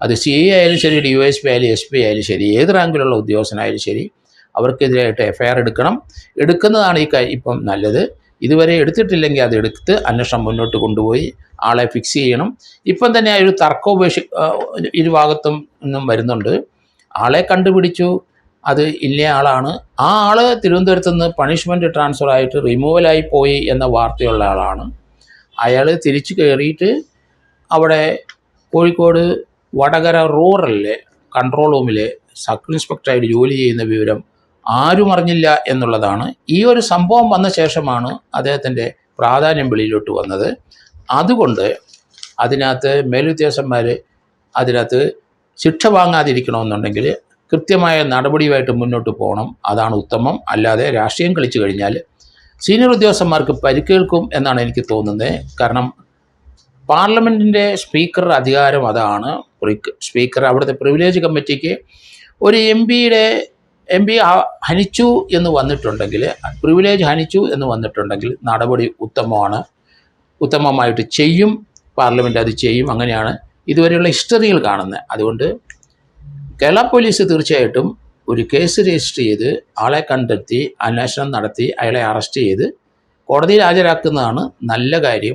അത് CI ആയാലും ശരി, DYSP ആയാലും SP ആയാലും ശരി, ഏത് റാങ്കിലുള്ള ഉദ്യോഗസ്ഥനായാലും ശരി, അവർക്കെതിരായിട്ട് FIR എടുക്കുന്നതാണ് ഇപ്പം നല്ലത്. ഇതുവരെ എടുത്തിട്ടില്ലെങ്കിൽ അത് എടുത്ത് അന്വേഷണം മുന്നോട്ട് കൊണ്ടുപോയി ആളെ ഫിക്സ് ചെയ്യണം. ഇപ്പം തന്നെ ആ ഒരു തർക്കം ഇരുഭാഗത്തും നിന്നും വരുന്നുണ്ട്. ആളെ കണ്ടുപിടിച്ചു, അത് ഇന്ന ആളാണ്. ആ ആള് തിരുവനന്തപുരത്ത് നിന്ന് പണിഷ്മെൻറ്റ് ട്രാൻസ്ഫർ ആയിട്ട് റിമൂവലായി പോയി എന്ന വാർത്തയുള്ള ആളാണ്. അയാൾ തിരിച്ചു കയറിയിട്ട് അവിടെ കോഴിക്കോട് വടകര റൂറലിലെ കൺട്രോൾ റൂമിലെ സബ് ഇൻസ്പെക്ടറായിട്ട് ജോലി ചെയ്യുന്ന വിവരം ആരും അറിഞ്ഞില്ല എന്നുള്ളതാണ്. ഈ ഒരു സംഭവം വന്ന ശേഷമാണ് അദ്ദേഹത്തിൻ്റെ പ്രാധാന്യം വെളിയിലോട്ട് വന്നത്. അതുകൊണ്ട് അതിനകത്ത് മേലുദ്യോഗസ്ഥന്മാർ അതിനകത്ത് ശിക്ഷ വാങ്ങാതിരിക്കണമെന്നുണ്ടെങ്കിൽ കൃത്യമായ നടപടിയുമായിട്ട് മുന്നോട്ട് പോകണം. അതാണ് ഉത്തമം. അല്ലാതെ രാഷ്ട്രീയം കളിച്ചു കഴിഞ്ഞാൽ സീനിയർ ഉദ്യോഗസ്ഥന്മാർക്ക് പരിക്കേൽക്കും എന്നാണ് എനിക്ക് തോന്നുന്നത്. കാരണം പാർലമെൻറ്റിൻ്റെ സ്പീക്കർ അധികാരം അതാണ്. സ്പീക്കർ അവിടുത്തെ പ്രിവിലേജ് കമ്മിറ്റിക്ക് ഒരു എം പി ഹനിച്ചു എന്ന് വന്നിട്ടുണ്ടെങ്കിൽ, പ്രിവിലേജ് ഹനിച്ചു എന്ന് വന്നിട്ടുണ്ടെങ്കിൽ നടപടി ഉത്തമമായിട്ട് ചെയ്യും. പാർലമെൻറ്റ് അത് ചെയ്യും. അങ്ങനെയാണ് ഇതുവരെയുള്ള ഹിസ്റ്ററികൾ കാണുന്നത്. അതുകൊണ്ട് കേരള പോലീസ് തീർച്ചയായിട്ടും ഒരു കേസ് രജിസ്റ്റർ ചെയ്ത് ആളെ കണ്ടെത്തി അന്വേഷണം നടത്തി അയാളെ അറസ്റ്റ് ചെയ്ത് കോടതിയിൽ ഹാജരാക്കുന്നതാണ് നല്ല കാര്യം.